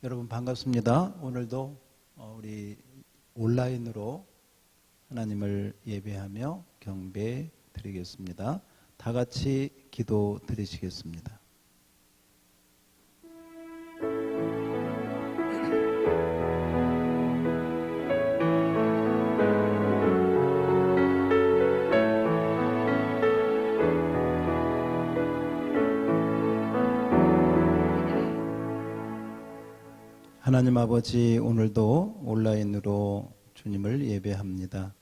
여러분 반갑습니다. 오늘도 우리 온라인으로 하나님을 예배하며 경배 드리겠습니다. 다 같이 기도 드리시겠습니다. 하나님 아버지, 오늘도 온라인으로 주님을 예배합니다.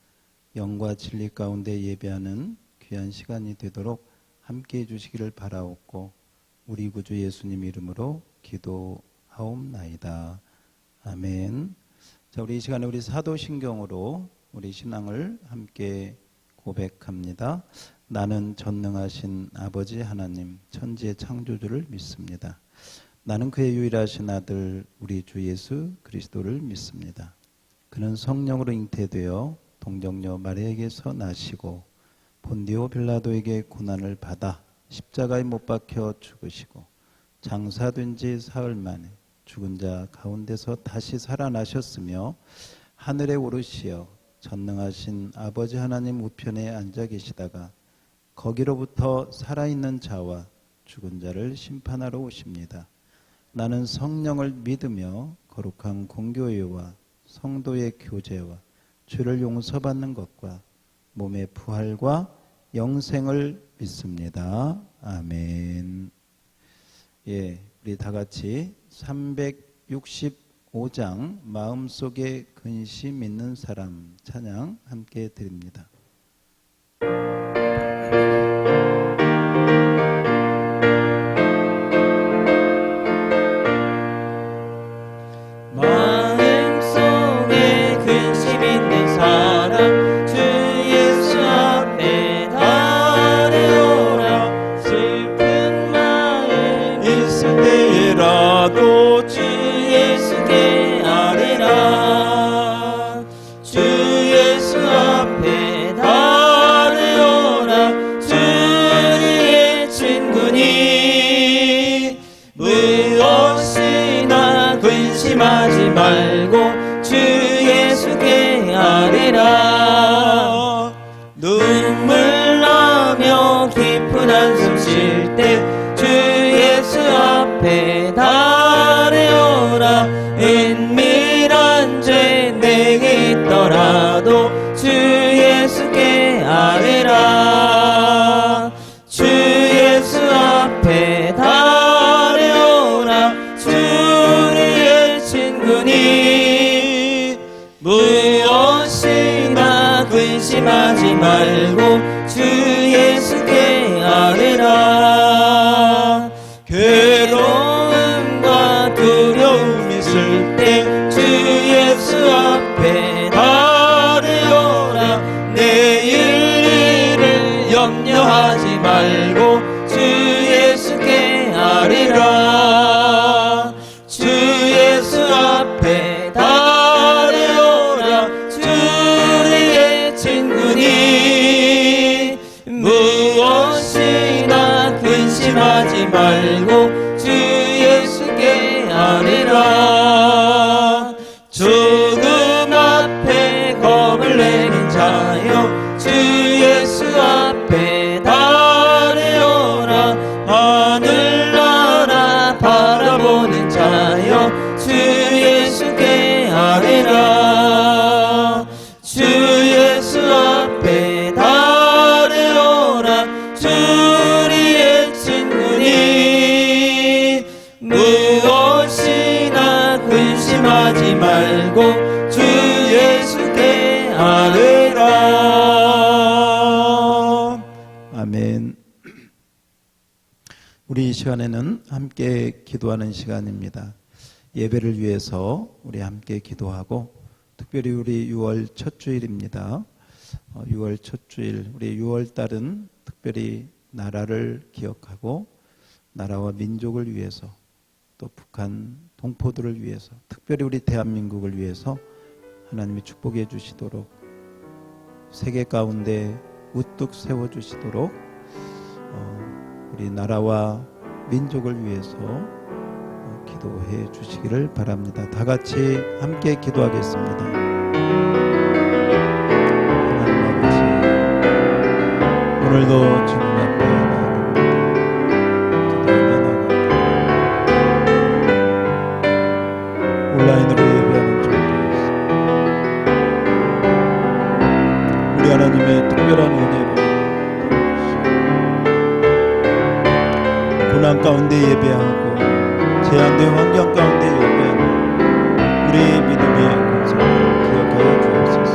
영과 진리 가운데 예배하는 귀한 시간이 되도록 함께해 주시기를 바라옵고 우리 구주 예수님 이름으로 기도하옵나이다. 아멘. 자, 우리 이 시간에 우리 사도신경으로 우리 신앙을 함께 고백합니다. 나는 전능하신 아버지 하나님, 천지의 창조주를 믿습니다. 나는 그의 유일하신 아들 우리 주 예수 그리스도를 믿습니다. 그는 성령으로 잉태되어 동정녀 마리아에게서 나시고 본디오 빌라도에게 고난을 받아 십자가에 못 박혀 죽으시고 장사된 지 사흘 만에 죽은 자 가운데서 다시 살아나셨으며 하늘에 오르시어 전능하신 아버지 하나님 우편에 앉아 계시다가 거기로부터 살아있는 자와 죽은 자를 심판하러 오십니다. 나는 성령을 믿으며 거룩한 공교회와 성도의 교제와 죄를 용서받는 것과 몸의 부활과 영생을 믿습니다. 아멘. 예, 우리 다 같이 365장 마음속에 근심 있는 사람 찬양 함께 드립니다. 근심하지 말고 주 예수께 아뢰라. 눈물 나며 깊은 한숨 쉴 때 주 예수 앞에 아뢰어라. 은밀한 죄 내게 있더라도 주 예수께 아뢰라. 주 예수 앞에 무엇이나 근심하지 말고 주 예수께 아뢰라. 괴로움과 두려움이 있을 때 주 예수 앞에 아뢰어라. 내일 일을 염려하지 말고 주 예수께 아뢰라. 주 예수 앞에 무엇이나 근심하지 말고 주 예수께 아뢰라. 죽음 앞에 겁을 내는 자여 주 예수 앞에 아뢰어라. 하늘나라 바라보는 자여 주 예수께 아뢰라. 주 예수 앞에 무엇이나 근심하지 말고 주 예수께 아뢰라. 아멘. 우리 이 시간에는 함께 기도하는 시간입니다. 예배를 위해서 우리 함께 기도하고 특별히 우리 6월 첫 주일입니다. 6월 첫 주일, 우리 6월 달은 특별히 나라를 기억하고 나라와 민족을 위해서 또 북한 동포들을 위해서 특별히 우리 대한민국을 위해서 하나님이 축복해 주시도록 세계 가운데 우뚝 세워주시도록 우리 나라와 민족을 위해서 기도해 주시기를 바랍니다. 다 같이 함께 기도하겠습니다. 하나님 아버지, 오늘도 주님 앞에 나아갑니다. 온라인으로 예배하는 우리 하나님의 특별한 은혜로 고난 가운데 예배하고 제한된 환경 가운데 예배하는 우리 믿음의 권세를 기억하여 주옵소서.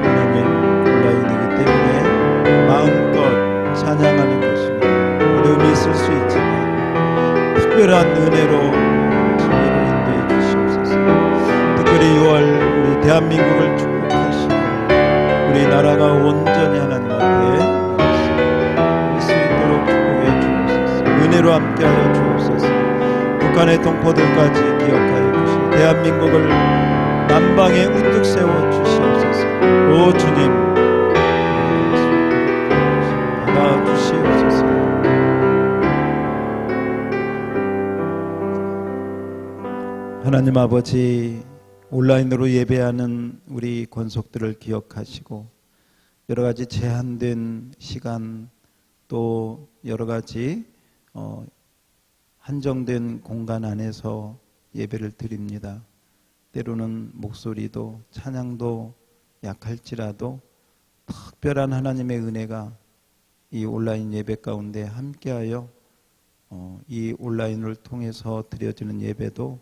하나님, 온라인이기 때문에 마음껏 찬양하는 것이고 어려움이 있을 수 있지만 특별한 은혜로 진리로 인도해 주시옵소서. 특별히 6월 우리 대한민국을 축복하시고 우리 나라가 온전히 하나님 앞에 수 있도록 축복해 주옵소서. 은혜로 함께하여 주옵소서. 북한의 동포들까지 기억하여 주시고 대한민국을 만방에 우뚝 세워 주시옵소서. 오 주님, 받아 주시옵소서. 하나님 아버지, 온라인으로 예배하는 우리 권속들을 기억하시고 여러 가지 제한된 시간 또 여러 가지 한정된 공간 안에서 예배를 드립니다. 때로는 목소리도 찬양도 약할지라도 특별한 하나님의 은혜가 이 온라인 예배 가운데 함께하여 이 온라인을 통해서 드려지는 예배도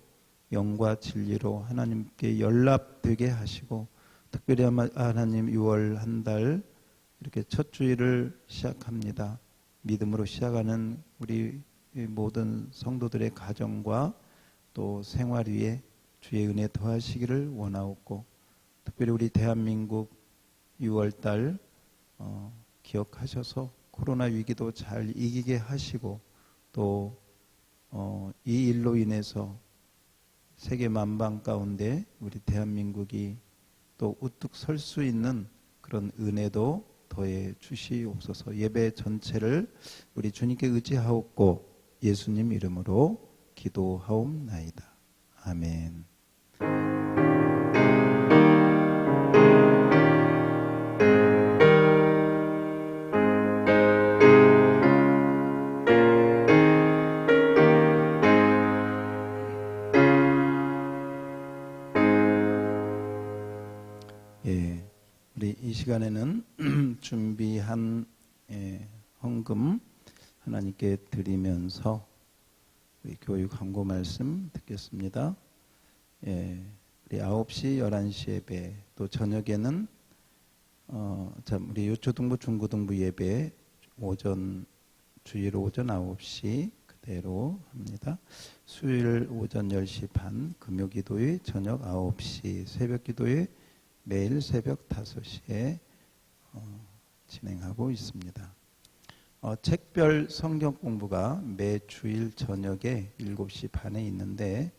영과 진리로 하나님께 연락되게 하시고 특별히 하나님 6월 한 달 이렇게 첫 주일을 시작합니다. 믿음으로 시작하는 우리 모든 성도들의 가정과 또 생활 위에 주의 은혜 더하시기를 원하옵고 특별히 우리 대한민국 6월 달 기억하셔서 코로나 위기도 잘 이기게 하시고 또 이 일로 인해서 세계 만방 가운데 우리 대한민국이 또 우뚝 설 수 있는 그런 은혜도 더해 주시옵소서. 예배 전체를 우리 주님께 의지하옵고 예수님 이름으로 기도하옵나이다. 아멘. 우리 이 시간에는 준비한 헌금 하나님께 드리면서 우리 교육 광고 말씀 듣겠습니다. 우리 9시, 11시 예배 또 저녁에는 우리 유초등부, 중고등부 예배 주일 오전 9시 그대로 합니다. 수요일 오전 10시 반, 금요기도회 저녁 9시, 새벽기도회 매일 새벽 5시에 진행하고 있습니다. 책별 성경 공부가 매 주일 저녁에 7시 반에 있는데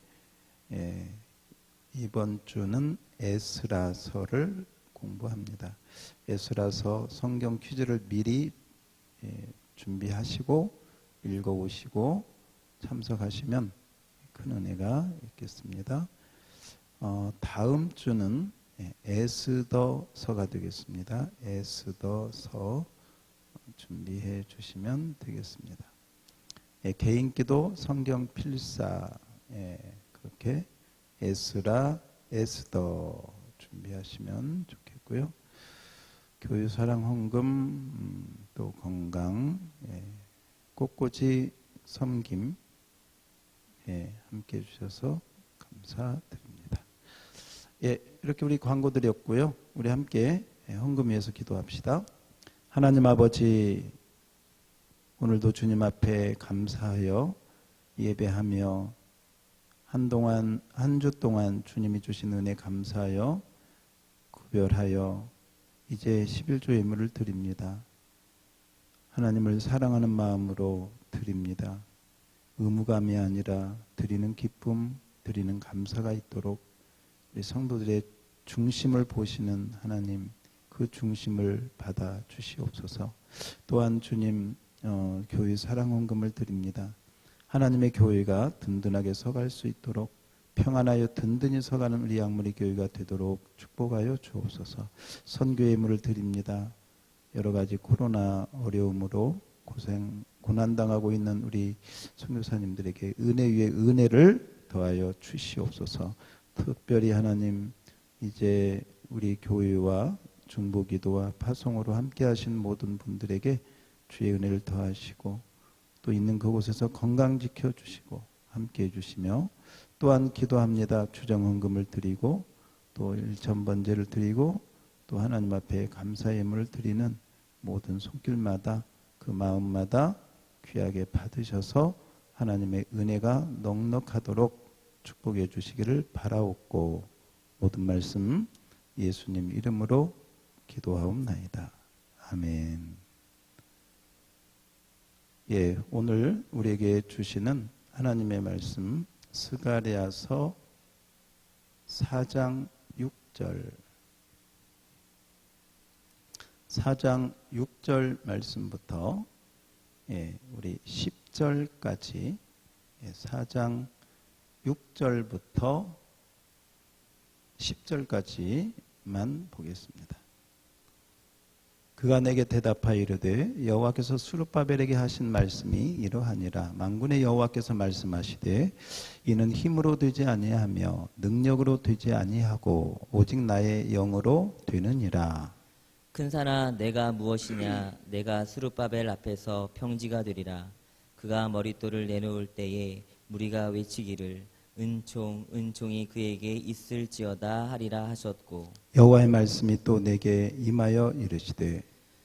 이번 주는 에스라서를 공부합니다. 에스라서 성경 퀴즈를 미리 준비하시고 읽어오시고 참석하시면 큰 은혜가 있겠습니다. 다음 주는 에스더서가 되겠습니다. 에스더서 준비해 주시면 되겠습니다. 개인기도 성경 필사 그렇게 에스라, 에스더 준비하시면 좋겠고요. 교유 사랑 헌금 또 건강 꽃꽂이 섬김 함께 해주셔서 감사드립니다. 이렇게 우리 광고 드렸고요. 우리 함께 헌금 위해서 기도합시다. 하나님 아버지, 오늘도 주님 앞에 감사하여 예배하며 한 주 동안 주님이 주신 은혜 감사하여 구별하여 이제 11조 예물을 드립니다. 하나님을 사랑하는 마음으로 드립니다. 의무감이 아니라 드리는 기쁨, 드리는 감사가 있도록 우리 성도들의 중심을 보시는 하나님, 그 중심을 받아 주시옵소서. 또한 주님 교회 사랑 헌금을 드립니다. 하나님의 교회가 든든하게 서갈 수 있도록 평안하여 든든히 서가는 우리 양무리 교회가 되도록 축복하여 주옵소서. 선교의 예물을 드립니다. 여러 가지 코로나 어려움으로 고난당하고 있는 우리 선교사님들에게 은혜 위에 은혜를 더하여 주시옵소서. 특별히 하나님, 이제 우리 교회와 중보기도와 파송으로 함께 하신 모든 분들에게 주의 은혜를 더하시고 또 있는 그곳에서 건강 지켜주시고 함께 해주시며, 또한 기도합니다. 추정헌금을 드리고 또 일천번제를 드리고 또 하나님 앞에 감사의 예물을 드리는 모든 손길마다 그 마음마다 귀하게 받으셔서 하나님의 은혜가 넉넉하도록 축복해 주시기를 바라옵고, 모든 말씀 예수님 이름으로 기도하옵나이다. 아멘. 예, 오늘 우리에게 주시는 하나님의 말씀 스가랴서 4장 6절 말씀부터 우리 10절까지 4장 6절부터 10절까지만 보겠습니다. 그가 내게 대답하여 이르되 여호와께서 스룹바벨에게 하신 말씀이 이러하니라. 만군의 여호와께서 말씀하시되 이는 힘으로 되지 아니하며 능력으로 되지 아니하고 오직 나의 영으로 되느니라. 큰사나 내가 무엇이냐. 내가 스룹바벨 앞에서 평지가 되리라. 그가 머릿돌을 내놓을 때에 무리가 외치기를 은총 은총이 그에게 있을지어다 하리라 하셨고, 여호와의 말씀이 또 내게 임하여 이르시되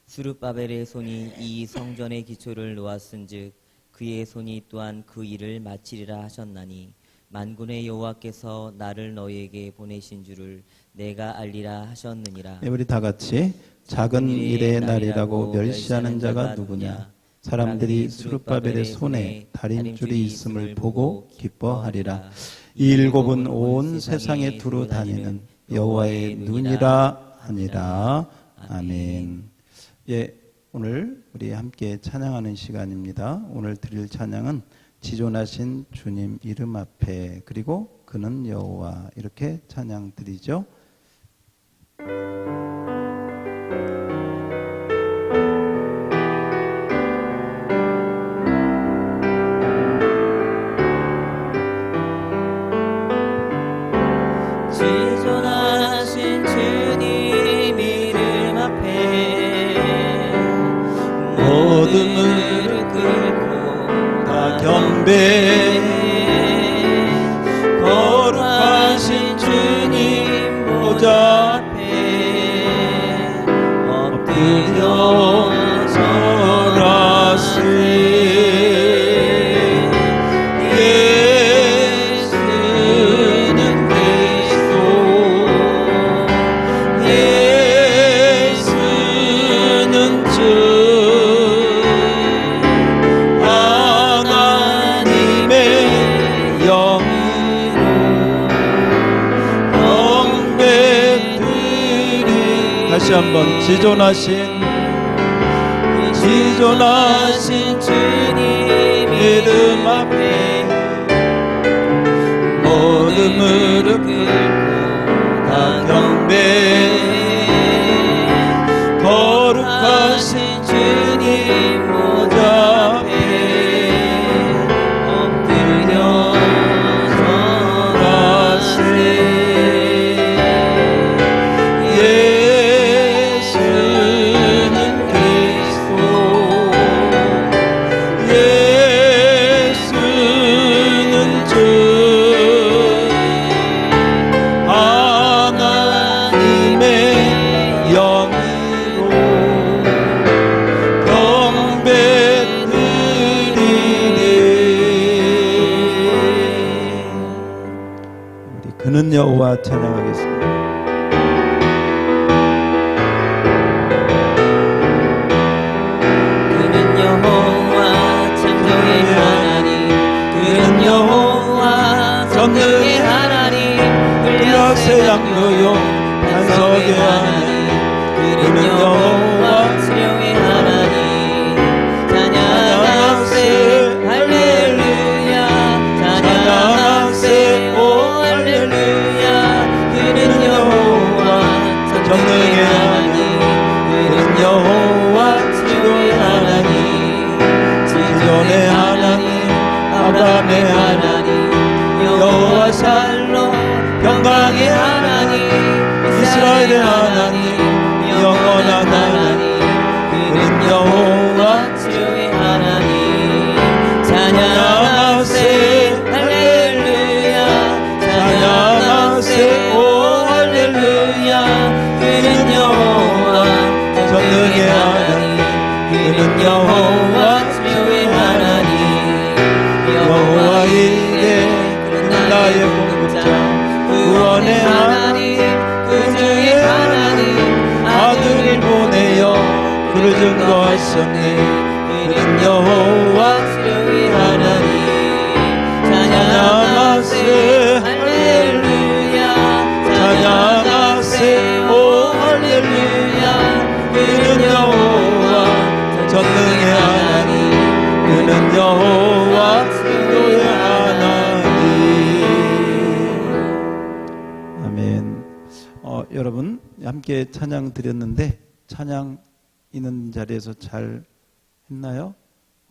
스룹바벨의 손이 이 성전의 기초를 놓았은즉 그의 손이 또한 그 일을 마치리라 하셨나니 만군의 여호와께서 나를 너희에게 보내신 줄을 내가 알리라 하셨느니라. 우리 다 같이 작은 일의 날이라고 멸시하는 자가 누구냐. 사람들이 스룹바벨의 손에 달인줄이 있음을 보고 기뻐하리라. 이 일곱은 온 세상에 두루 다니는 여호와의 눈이라 하니라. 아멘. 예, 오늘 우리 함께 찬양하는 시간입니다. 오늘 드릴 찬양은 지존하신 주님 이름 앞에, 그리고 그는 여호와, 이렇게 찬양 드리죠. 지존하신 주님 이름 앞에 모든 무릎 꿇고 다 경배해. 거룩하신 주님 보좌 앞에 엎드려 절하세. 다시 한번 지존하신 주님 이름 앞에 모든 무릎 꿇고 다 경배해. 거룩하신 주님 보좌 앞에 엎드려 절하세. 그는 여호와 찬양하겠습니다. 그는 여호와 창조의 하나님, 그는 여호와 전능의 하나님, 흘려세 양로요 반석의 하나님, 그는 여호와 수령의 하나님. 찬양하세 할렐루야 여호와 샬롬 평강의 하나님 이스라엘의 하나님 영원한 하나님 그는 여호와 치료의 하나님 찬양하세 할렐루야 찬양하세 오 할렐루야 그는 여호와 전능의 하나님 그는 여호와 치료의 하나님 여호와이게 그는 나의 보호자 구원의 하나님 구주의 하나님 아들을 보내어 그를 증거하셨네 그는 여호와 치료의 하나님 찬양하세 할렐루야 찬양하세 오 할렐루야 그는 여호와 전능의 하나님 그는 여호와 치료의 하나님. 아멘. 여러분 함께 찬양 드렸는데 찬양 있는 자리에서 잘 했나요?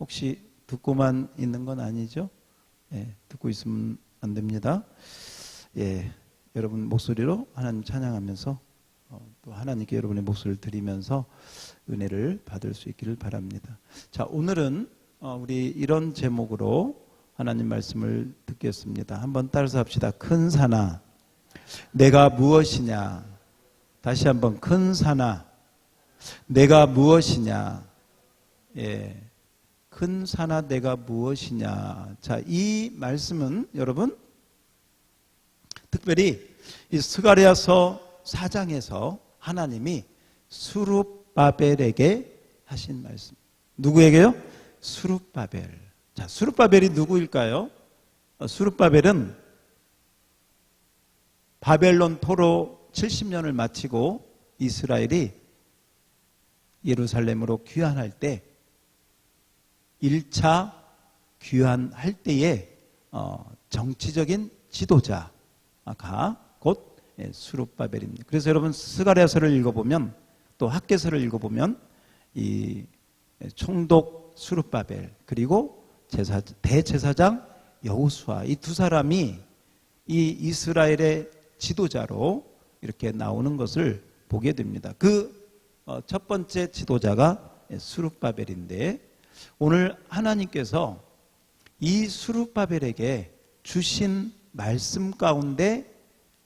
혹시 듣고만 있는 건 아니죠? 예, 듣고 있으면 안 됩니다. 예, 여러분 목소리로 하나님 찬양하면서 또 하나님께 여러분의 목소리를 드리면서 은혜를 받을 수 있기를 바랍니다. 자, 오늘은 우리 이런 제목으로 하나님 말씀을 듣겠습니다. 한번 따라서 합시다. 큰 산아, 내가 무엇이냐? 다시 한번 큰 산아, 내가 무엇이냐? 예, 큰 산아 내가 무엇이냐? 자, 이 말씀은 여러분 특별히 이 스가랴서 4장에서 하나님이 스룹바벨에게 하신 말씀. 누구에게요? 스룹바벨. 자, 스룹바벨이 누구일까요? 스룹바벨은 바벨론 포로 70년을 마치고 이스라엘이 예루살렘으로 귀환할 때 1차 귀환할 때에 정치적인 지도자가 곧 스룹바벨입니다. 그래서 여러분 스가랴서를 읽어보면 또 학개서를 읽어보면 이 총독 스룹바벨 그리고 대제사장 여호수아 이 두 사람이 이 이스라엘의 지도자로 이렇게 나오는 것을 보게 됩니다. 그 첫 번째 지도자가 스룹바벨인데 오늘 하나님께서 이 스룹바벨에게 주신 말씀 가운데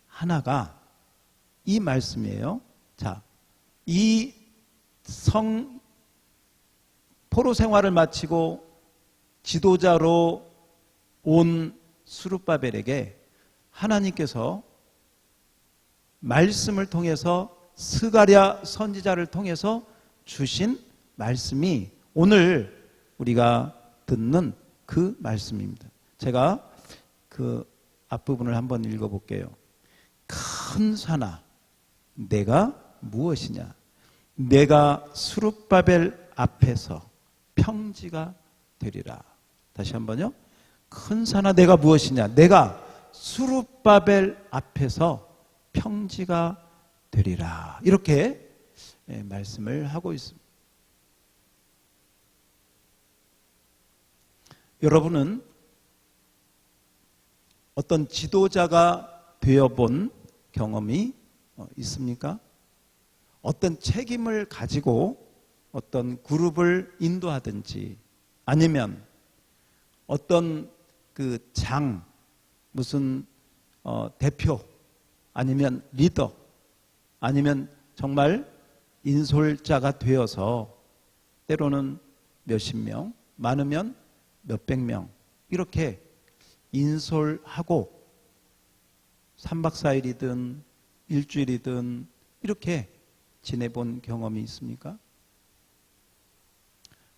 하나가 이 말씀이에요. 자, 이 포로 생활을 마치고 지도자로 온 스룹바벨에게 하나님께서 말씀을 통해서 스가랴 선지자를 통해서 주신 말씀이 오늘 우리가 듣는 그 말씀입니다. 제가 그 앞부분을 한번 읽어볼게요. 큰 산아, 내가 무엇이냐? 내가 스룹바벨 앞에서 평지가 되리라. 다시 한번요. 큰 산아, 내가 무엇이냐? 내가 스룹바벨 앞에서 평지가 되리라. 이렇게 말씀을 하고 있습니다. 여러분은 어떤 지도자가 되어본 경험이 있습니까? 어떤 책임을 가지고 어떤 그룹을 인도하든지 아니면 어떤 그 무슨 대표 아니면 리더 아니면 정말 인솔자가 되어서 때로는 몇십 명, 많으면 몇백 명 이렇게 인솔하고 3박 4일이든 일주일이든 이렇게 지내본 경험이 있습니까?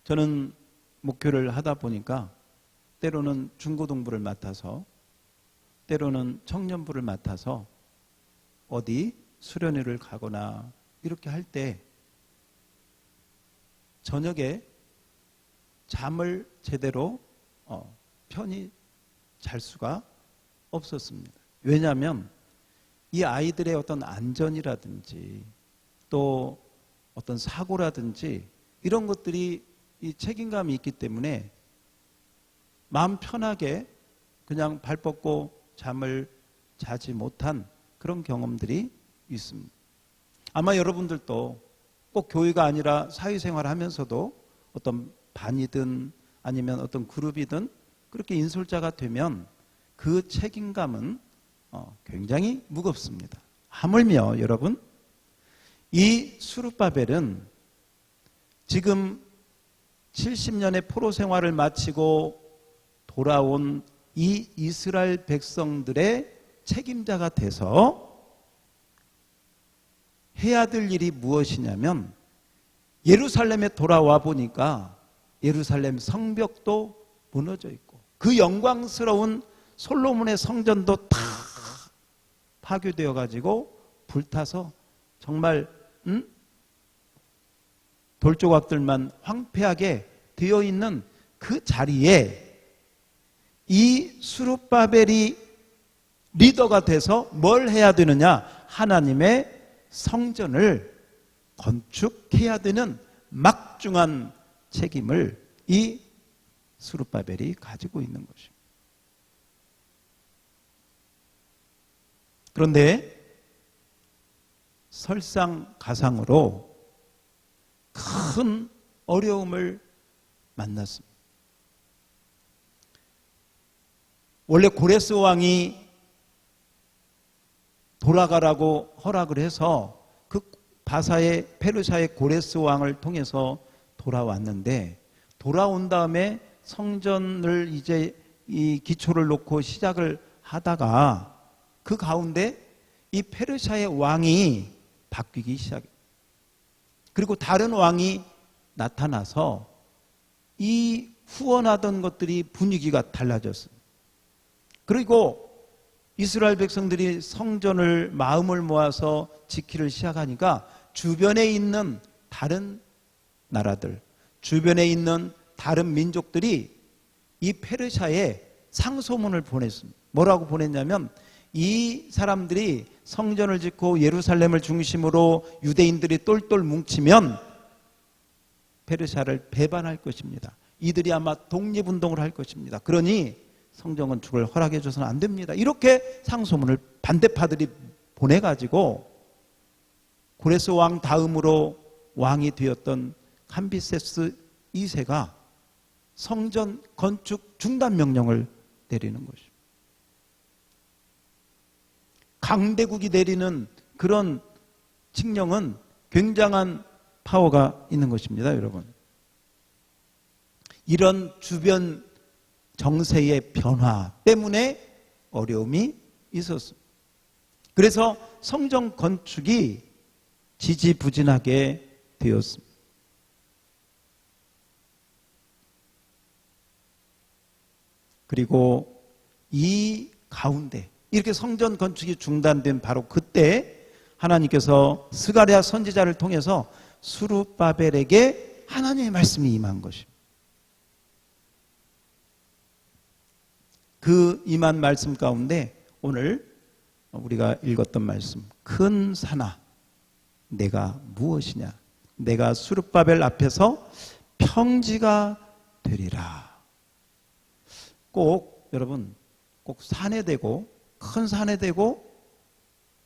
저는 목회를 하다 보니까 때로는 중고등부를 맡아서 때로는 청년부를 맡아서 어디 수련회를 가거나 이렇게 할 때 저녁에 잠을 제대로 편히 잘 수가 없었습니다. 왜냐하면 이 아이들의 어떤 안전이라든지 또 어떤 사고라든지 이런 것들이 이 책임감이 있기 때문에 마음 편하게 그냥 발 뻗고 잠을 자지 못한 그런 경험들이 있습니다. 아마 여러분들도 꼭 교회가 아니라 사회생활 하면서도 어떤 반이든 아니면 어떤 그룹이든 그렇게 인솔자가 되면 그 책임감은 굉장히 무겁습니다. 하물며 여러분, 이 수룹바벨은 지금 70년의 포로 생활을 마치고 돌아온 이 이스라엘 백성들의 책임자가 돼서 해야 될 일이 무엇이냐면, 예루살렘에 돌아와 보니까 예루살렘 성벽도 무너져 있고 그 영광스러운 솔로몬의 성전도 다 파괴되어 가지고 불타서 정말 돌조각들만 황폐하게 되어 있는 그 자리에 이 수룹바벨이 리더가 돼서 뭘 해야 되느냐? 하나님의 성전을 건축해야 되는 막중한 책임을 이 수룹바벨이 가지고 있는 것입니다. 그런데 설상가상으로 큰 어려움을 만났습니다. 원래 고레스 왕이 돌아가라고 허락을 해서 그 바사의 페르시아의 고레스 왕을 통해서 돌아왔는데, 돌아온 다음에 성전을 이제 이 기초를 놓고 시작을 하다가 그 가운데 이 페르시아의 왕이 바뀌기 시작해요. 그리고 다른 왕이 나타나서 이 후원하던 것들이 분위기가 달라졌어요. 그리고 이스라엘 백성들이 성전을 마음을 모아서 지키를 시작하니까 주변에 있는 다른 나라들, 주변에 있는 다른 민족들이 이 페르시아에 상소문을 보냈습니다. 뭐라고 보냈냐면, 이 사람들이 성전을 짓고 예루살렘을 중심으로 유대인들이 똘똘 뭉치면 페르시아를 배반할 것입니다. 이들이 아마 독립운동을 할 것입니다. 그러니 성전 건축을 허락해 줘서는 안 됩니다. 이렇게 상소문을 반대파들이 보내가지고 고레스 왕 다음으로 왕이 되었던 캄비세스 2세가 성전 건축 중단 명령을 내리는 것입니다. 강대국이 내리는 그런 칙령은 굉장한 파워가 있는 것입니다, 여러분. 이런 주변 정세의 변화 때문에 어려움이 있었습니다. 그래서 성전 건축이 지지부진하게 되었습니다. 그리고 이 가운데 이렇게 성전 건축이 중단된 바로 그때 하나님께서 스가랴 선지자를 통해서 수룹바벨에게 하나님의 말씀이 임한 것입니다. 그 임한 말씀 가운데 오늘 우리가 읽었던 말씀, 큰 산아 내가 무엇이냐, 내가 수룹바벨 앞에서 평지가 되리라. 꼭 여러분, 꼭 산에 대고, 큰 산에 대고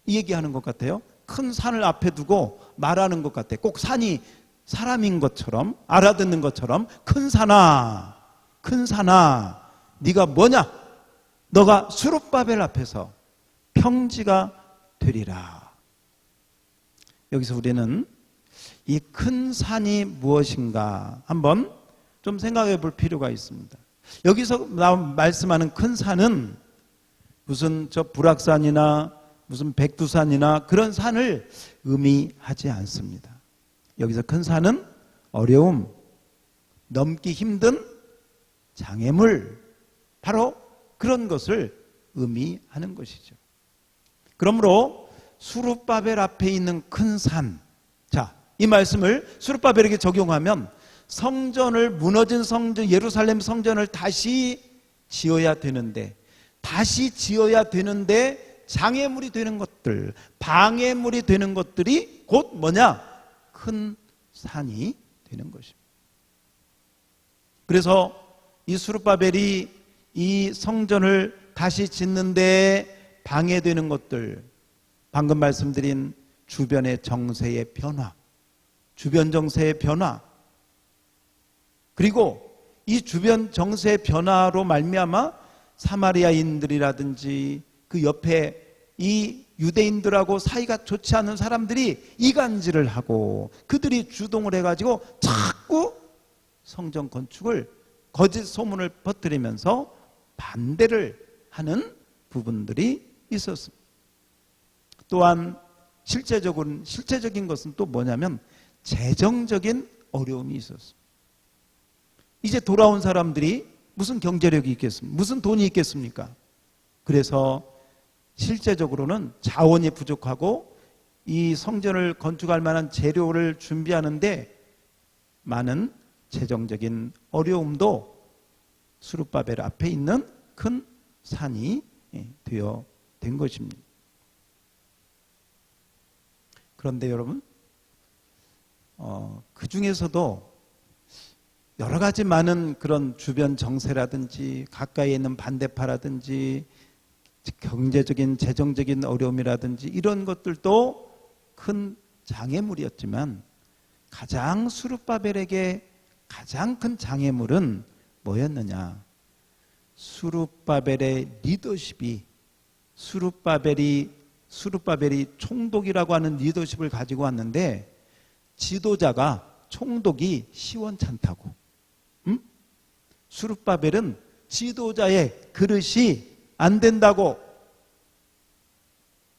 이 얘기하는 것 같아요. 큰 산을 앞에 두고 말하는 것 같아요. 꼭 산이 사람인 것처럼, 알아듣는 것처럼, 큰 산아, 큰 산아 네가 뭐냐? 너가 수룹바벨 앞에서 평지가 되리라. 여기서 우리는 이 큰 산이 무엇인가 한번 좀 생각해 볼 필요가 있습니다. 여기서 말씀하는 큰 산은 무슨 저 불악산이나 무슨 백두산이나 그런 산을 의미하지 않습니다. 여기서 큰 산은 어려움, 넘기 힘든 장애물, 바로 그런 것을 의미하는 것이죠. 그러므로 수룹바벨 앞에 있는 큰 산, 자, 이 말씀을 수룹바벨에게 적용하면 성전을, 무너진 성전, 예루살렘 성전을 다시 지어야 되는데 장애물이 되는 것들, 방해물이 되는 것들이 곧 뭐냐? 큰 산이 되는 것입니다. 그래서 이 수룹바벨이 이 성전을 다시 짓는데 방해되는 것들, 방금 말씀드린 주변의 정세의 변화, 주변 정세의 변화, 그리고 이 주변 정세의 변화로 말미암아 사마리아인들이라든지 그 옆에 이 유대인들하고 사이가 좋지 않은 사람들이 이간질을 하고 그들이 주동을 해가지고 자꾸 성전 건축을 거짓 소문을 퍼뜨리면서 반대를 하는 부분들이 있었습니다. 또한 실제적인 것은 또 뭐냐면 재정적인 어려움이 있었습니다. 이제 돌아온 사람들이 무슨 경제력이 있겠습니까? 무슨 돈이 있겠습니까? 그래서 실제적으로는 자원이 부족하고 이 성전을 건축할 만한 재료를 준비하는데 많은 재정적인 어려움도 수룹바벨 앞에 있는 큰 산이 되어 된 것입니다. 그런데 여러분, 그 중에서도 여러 가지 많은 그런 주변 정세라든지 가까이에 있는 반대파라든지 경제적인 재정적인 어려움이라든지 이런 것들도 큰 장애물이었지만 가장 수룹바벨에게 가장 큰 장애물은 뭐였느냐? 수룹바벨의 리더십이 수룹바벨이 총독이라고 하는 리더십을 가지고 왔는데 지도자가 총독이 시원찮다고. 수룹바벨은 지도자의 그릇이 안 된다고.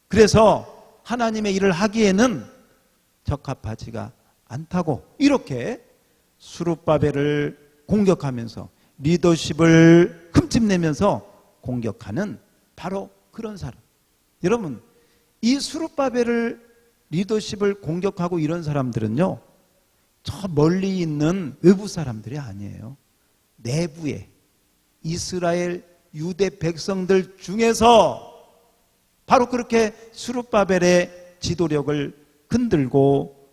그래서 하나님의 일을 하기에는 적합하지가 않다고. 이렇게 수룹바벨을 공격하면서 리더십을 흠집내면서 공격하는 바로 그런 사람. 여러분, 이 수룹바벨을 리더십을 공격하고 이런 사람들은요, 저 멀리 있는 외부 사람들이 아니에요. 내부에 이스라엘 유대 백성들 중에서 바로 그렇게 수룹바벨의 지도력을 흔들고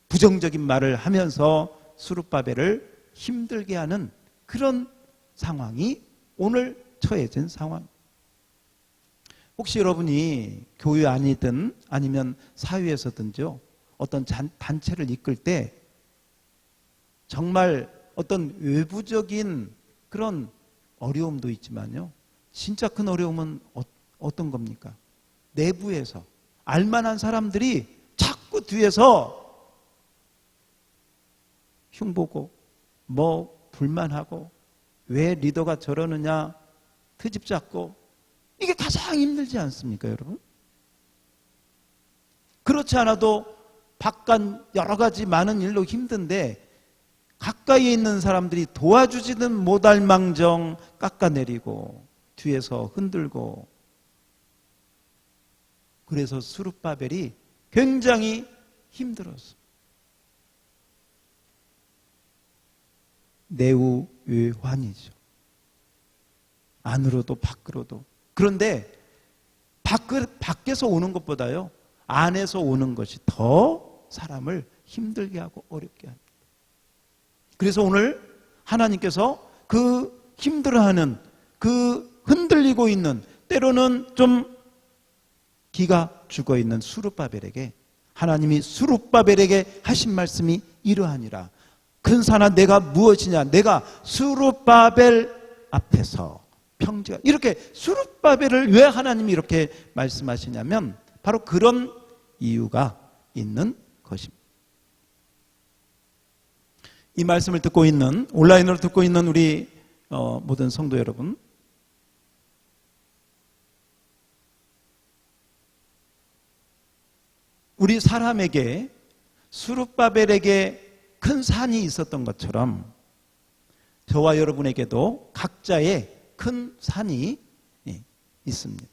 부정적인 말을 하면서 수룹바벨을 힘들게 하는 그런 상황이 오늘 처해진 상황. 혹시 여러분이 교회 안이든 아니면 사회에서든지요, 어떤 단체를 이끌 때 정말 어떤 외부적인 그런 어려움도 있지만요, 진짜 큰 어려움은 어떤 겁니까? 내부에서 알만한 사람들이 자꾸 뒤에서 흉보고 뭐 불만하고 왜 리더가 저러느냐 트집 잡고, 이게 가장 힘들지 않습니까, 여러분? 그렇지 않아도 바깥 여러 가지 많은 일로 힘든데 가까이에 있는 사람들이 도와주지는 못할 망정 깎아내리고 뒤에서 흔들고. 그래서 수룹바벨이 굉장히 힘들었어. 내우외환이죠. 안으로도 밖으로도. 그런데 밖에서 오는 것보다요, 안에서 오는 것이 더 사람을 힘들게 하고 어렵게 합니다. 그래서 오늘 하나님께서 그 힘들어하는, 그 흔들리고 있는, 때로는 좀 기가 죽어있는 수룹바벨에게, 하나님이 수룹바벨에게 하신 말씀이 이러하니라. 큰 산아 내가 무엇이냐? 내가 수룹바벨 앞에서 평지가. 이렇게 수룹바벨을 왜 하나님이 이렇게 말씀하시냐면 바로 그런 이유가 있는 것입니다. 이 말씀을 듣고 있는, 온라인으로 듣고 있는 우리 모든 성도 여러분, 우리 사람에게 수룹바벨에게 큰 산이 있었던 것처럼 저와 여러분에게도 각자의 큰 산이 있습니다.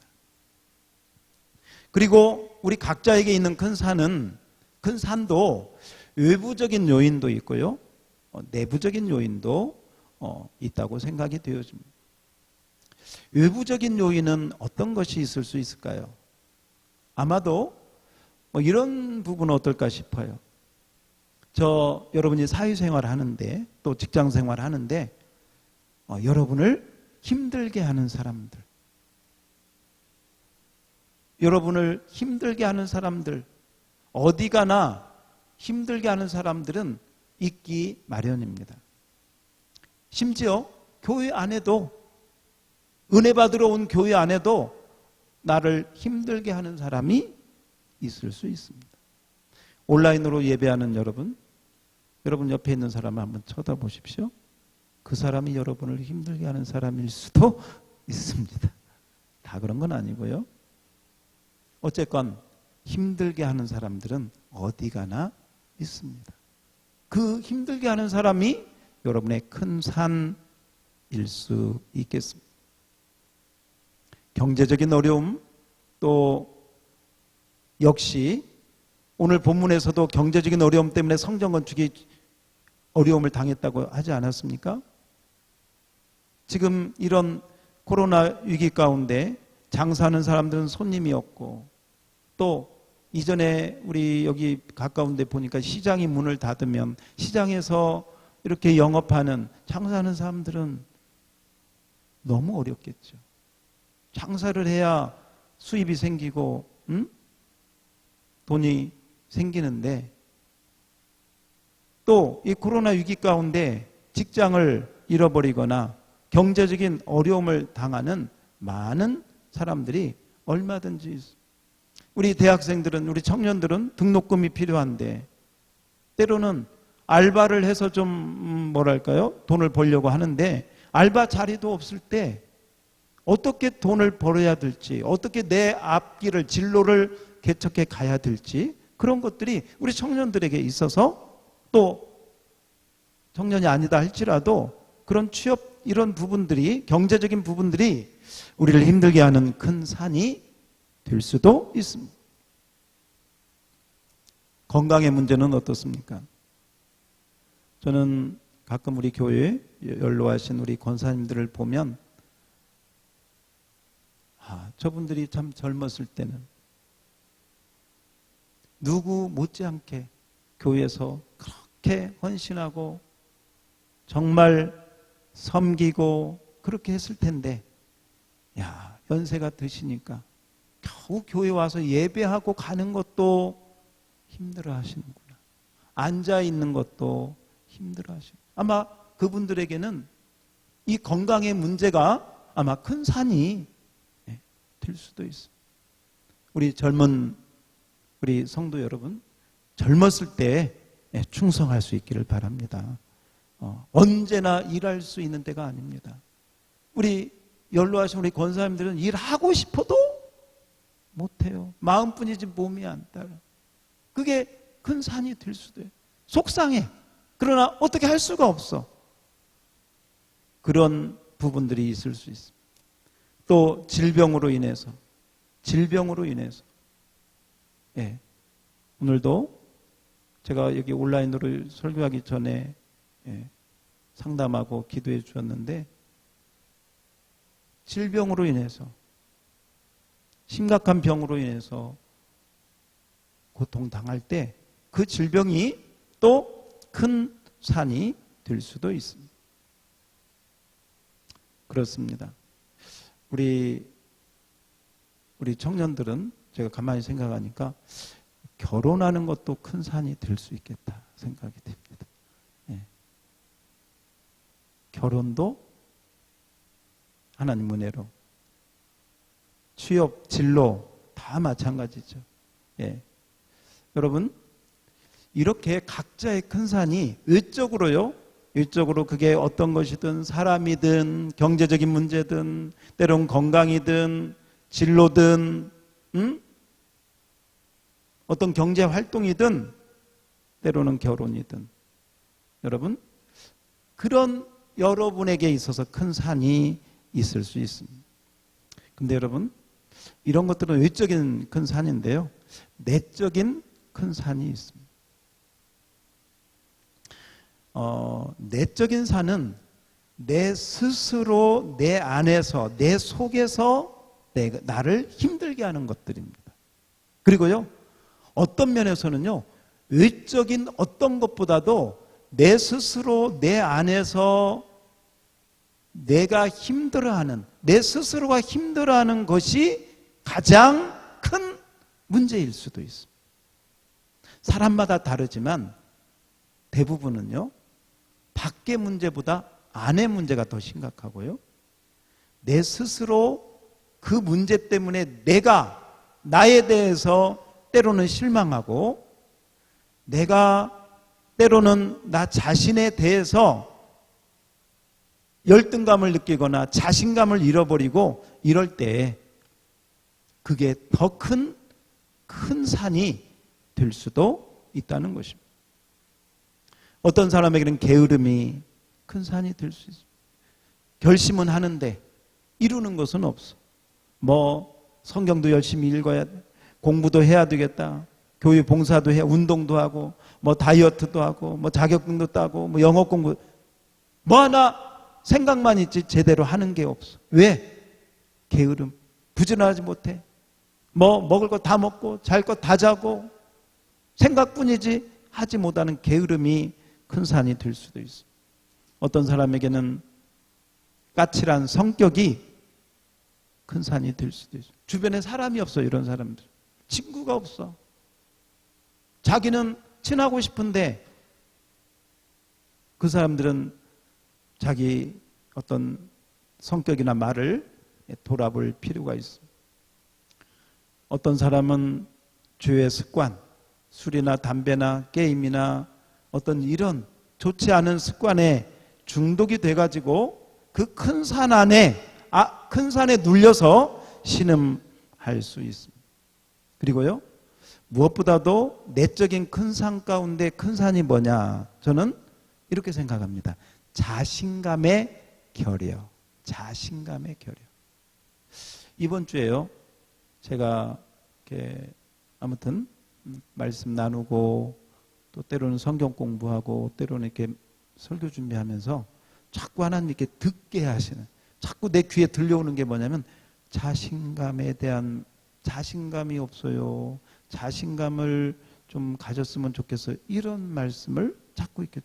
그리고 우리 각자에게 있는 큰 산도 외부적인 요인도 있고요, 내부적인 요인도 있다고 생각이 되어집니다. 외부적인 요인은 어떤 것이 있을 수 있을까요? 아마도 이런 부분은 어떨까 싶어요. 여러분이 사회생활 하는데, 또 직장생활 하는데 여러분을 힘들게 하는 사람들, 여러분을 힘들게 하는 사람들, 어디 가나 힘들게 하는 사람들은 있기 마련입니다. 심지어 교회 안에도, 은혜 받으러 온 교회 안에도 나를 힘들게 하는 사람이 있을 수 있습니다. 온라인으로 예배하는 여러분 옆에 있는 사람을 한번 쳐다보십시오. 그 사람이 여러분을 힘들게 하는 사람일 수도 있습니다. 다 그런 건 아니고요. 어쨌건 힘들게 하는 사람들은 어디 가나 있습니다. 그 힘들게 하는 사람이 여러분의 큰 산일 수 있겠습니다. 경제적인 어려움, 또 역시 오늘 본문에서도 경제적인 어려움 때문에 성전 건축이 어려움을 당했다고 하지 않았습니까? 지금 이런 코로나 위기 가운데 장사하는 사람들은 손님이 없고, 또 이전에 우리 여기 가까운 데 보니까 시장이 문을 닫으면 시장에서 이렇게 영업하는, 장사하는 사람들은 너무 어렵겠죠. 장사를 해야 수입이 생기고 돈이 생기는데, 또 이 코로나 위기 가운데 직장을 잃어버리거나 경제적인 어려움을 당하는 많은 사람들이 얼마든지 있어요. 우리 대학생들은, 우리 청년들은 등록금이 필요한데 때로는 알바를 해서 좀 뭐랄까요? 돈을 벌려고 하는데 알바 자리도 없을 때 어떻게 돈을 벌어야 될지, 어떻게 내 앞길을, 진로를 개척해 가야 될지, 그런 것들이 우리 청년들에게 있어서, 또 청년이 아니다 할지라도 그런 취업, 이런 부분들이, 경제적인 부분들이 우리를 힘들게 하는 큰 산이 될 수도 있습니다. 건강의 문제는 어떻습니까? 저는 가끔 우리 교회에 연로하신 우리 권사님들을 보면, 저분들이 참 젊었을 때는 누구 못지않게 교회에서 그렇게 헌신하고 정말 섬기고 그렇게 했을 텐데, 연세가 드시니까 겨우 교회 와서 예배하고 가는 것도 힘들어 하시는구나. 앉아 있는 것도 힘들어 하시고, 아마 그분들에게는 이 건강의 문제가 아마 큰 산이 될 수도 있습니다. 우리 젊은 우리 성도 여러분, 젊었을 때 충성할 수 있기를 바랍니다. 언제나 일할 수 있는 때가 아닙니다. 우리 연로하신 우리 권사님들은 일하고 싶어도 못해요. 마음뿐이지 몸이 안 따라. 그게 큰 산이 될 수도 해요. 속상해. 그러나 어떻게 할 수가 없어. 그런 부분들이 있을 수 있습니다. 또 질병으로 인해서 오늘도 제가 여기 온라인으로 설교하기 전에 상담하고 기도해 주었는데, 질병으로 인해서, 심각한 병으로 인해서 고통당할 때 그 질병이 또 큰 산이 될 수도 있습니다. 그렇습니다. 우리 청년들은 제가 가만히 생각하니까 결혼하는 것도 큰 산이 될 수 있겠다 생각이 됩니다. 결혼도 하나님 은혜로, 취업, 진로 다 마찬가지죠. 여러분, 이렇게 각자의 큰 산이 외적으로요, 외적으로 그게 어떤 것이든, 사람이든 경제적인 문제든 때론 건강이든 진로든 어떤 경제 활동이든 때로는 결혼이든, 여러분, 그런 여러분에게 있어서 큰 산이 있을 수 있습니다. 근데 여러분, 이런 것들은 외적인 큰 산인데요, 내적인 큰 산이 있습니다. 내적인 산은 내 스스로, 내 안에서, 내 속에서 나를 힘들게 하는 것들입니다. 그리고요, 어떤 면에서는요, 외적인 어떤 것보다도 내 스스로, 내 안에서 내가 힘들어하는, 내 스스로가 힘들어하는 것이 가장 큰 큰 문제일 수도 있습니다. 사람마다 다르지만 대부분은요, 밖의 문제보다 안의 문제가 더 심각하고요, 내 스스로 그 문제 때문에 내가 나에 대해서 때로는 실망하고, 내가 때로는 나 자신에 대해서 열등감을 느끼거나 자신감을 잃어버리고 이럴 때 그게 더 큰 산이 될 수도 있다는 것입니다. 어떤 사람에게는 게으름이 큰 산이 될 수 있습니다. 결심은 하는데 이루는 것은 없어. 성경도 열심히 읽어야 돼, 공부도 해야 되겠다, 교회 봉사도 해, 운동도 하고, 다이어트도 하고, 자격증도 따고, 영어 공부, 하나 생각만 있지 제대로 하는 게 없어. 왜? 게으름. 부지런하지 못해. 먹을 거 다 먹고 잘 거 다 자고 생각뿐이지 하지 못하는 게으름이 큰 산이 될 수도 있어. 어떤 사람에게는 까칠한 성격이 큰 산이 될 수도 있어. 주변에 사람이 없어. 이런 사람들 친구가 없어. 자기는 친하고 싶은데 그 사람들은 자기 어떤 성격이나 말을 돌아볼 필요가 있어. 어떤 사람은 죄의 습관, 술이나 담배나 게임이나 어떤 이런 좋지 않은 습관에 중독이 돼가지고 그 큰 산 안에, 큰 산에 눌려서 신음할 수 있습니다. 그리고요, 무엇보다도 내적인 큰 산 가운데 큰 산이 뭐냐? 저는 이렇게 생각합니다. 자신감의 결여. 자신감의 결여. 이번 주에요, 제가 이렇게 아무튼 말씀 나누고 또 때로는 성경 공부하고 때로는 이렇게 설교 준비하면서 자꾸 하나님께 듣게 하시는, 자꾸 내 귀에 들려오는 게 뭐냐면 자신감에 대한, 자신감이 없어요, 자신감을 좀 가졌으면 좋겠어요, 이런 말씀을 자꾸 이렇게,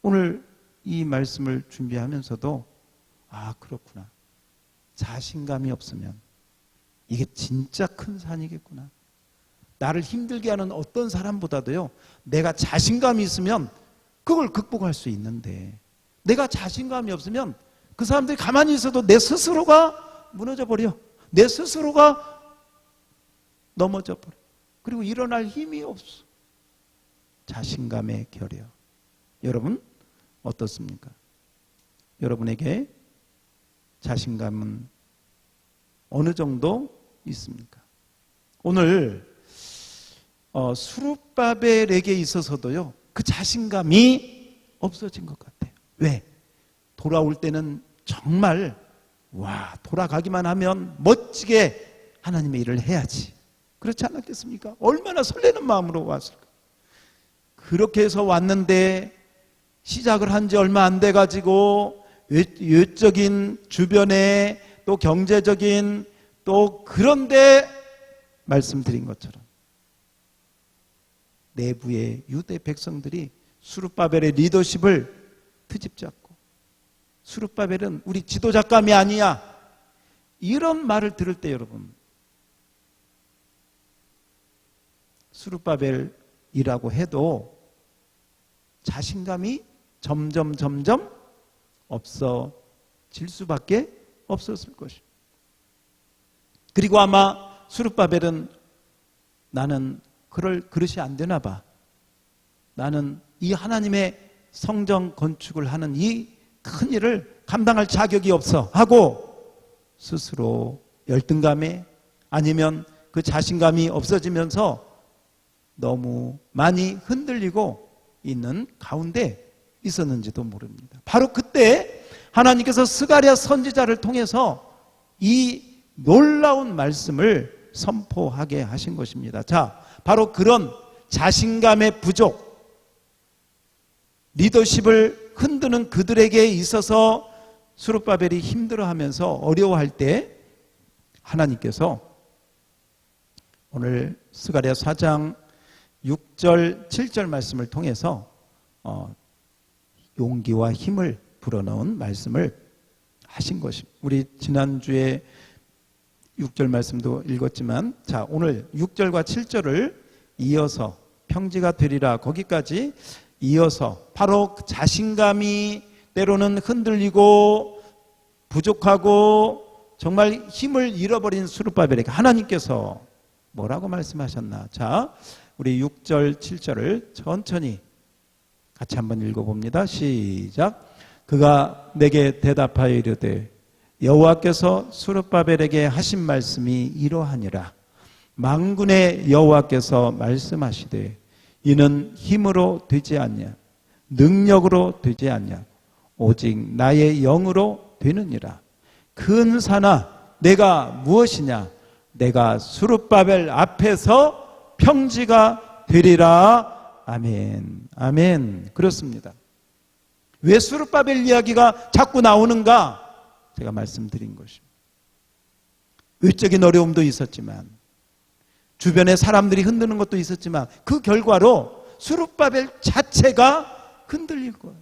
오늘 이 말씀을 준비하면서도 그렇구나, 자신감이 없으면 이게 진짜 큰 산이겠구나. 나를 힘들게 하는 어떤 사람보다도요, 내가 자신감이 있으면 그걸 극복할 수 있는데, 내가 자신감이 없으면 그 사람들이 가만히 있어도 내 스스로가 무너져 버려. 내 스스로가 넘어져 버려. 그리고 일어날 힘이 없어. 자신감의 결여. 여러분 어떻습니까? 여러분에게 자신감은 어느 정도 있습니까? 오늘 스룹바벨에게 있어서도요, 그 자신감이 없어진 것 같아요. 왜? 돌아올 때는 정말 돌아가기만 하면 멋지게 하나님의 일을 해야지, 그렇지 않았겠습니까? 얼마나 설레는 마음으로 왔을까. 그렇게 해서 왔는데 시작을 한 지 얼마 안 돼가지고 외적인 주변에 또 경제적인 또 그런데 말씀드린 것처럼 내부의 유대 백성들이 스룹바벨의 리더십을 트집잡고, 스룹바벨은 우리 지도자감이 아니야, 이런 말을 들을 때 여러분, 스룹바벨이라고 해도 자신감이 점점 없어질 수밖에 없었을 것입니다. 그리고 아마 스룹바벨은 나는 그럴 그릇이 안 되나 봐, 나는 이 하나님의 성전 건축을 하는 이 큰 일을 감당할 자격이 없어 하고 스스로 열등감에, 아니면 그 자신감이 없어지면서 너무 많이 흔들리고 있는 가운데 있었는지도 모릅니다. 바로 그때 하나님께서 스가랴 선지자를 통해서 이 놀라운 말씀을 선포하게 하신 것입니다. 자, 바로 그런 자신감의 부족, 리더십을 흔드는 그들에게 있어서 스룹바벨이 힘들어하면서 어려워할 때 하나님께서 오늘 스가랴 4장 6절 7절 말씀을 통해서 용기와 힘을 불어넣은 말씀을 하신 것입니다. 우리 지난주에 6절 말씀도 읽었지만, 자, 오늘 6절과 7절을 이어서 평지가 되리라, 거기까지 이어서 바로 자신감이 때로는 흔들리고 부족하고 정말 힘을 잃어버린 스룹바벨에게 하나님께서 뭐라고 말씀하셨나? 자, 우리 6절 7절을 천천히 같이 한번 읽어봅니다. 시작. 그가 내게 대답하여 이르되 여호와께서 스룹바벨에게 하신 말씀이 이러하니라. 만군의 여호와께서 말씀하시되 이는 힘으로 되지 않냐, 능력으로 되지 않냐, 오직 나의 영으로 되느니라. 근사나 내가 무엇이냐? 내가 스룹바벨 앞에서 평지가 되리라. 아멘. 아멘. 그렇습니다. 왜 스룹바벨 이야기가 자꾸 나오는가? 제가 말씀드린 것입니다. 외적인 어려움도 있었지만, 주변에 사람들이 흔드는 것도 있었지만, 그 결과로 스룹바벨 자체가 흔들릴 거예요.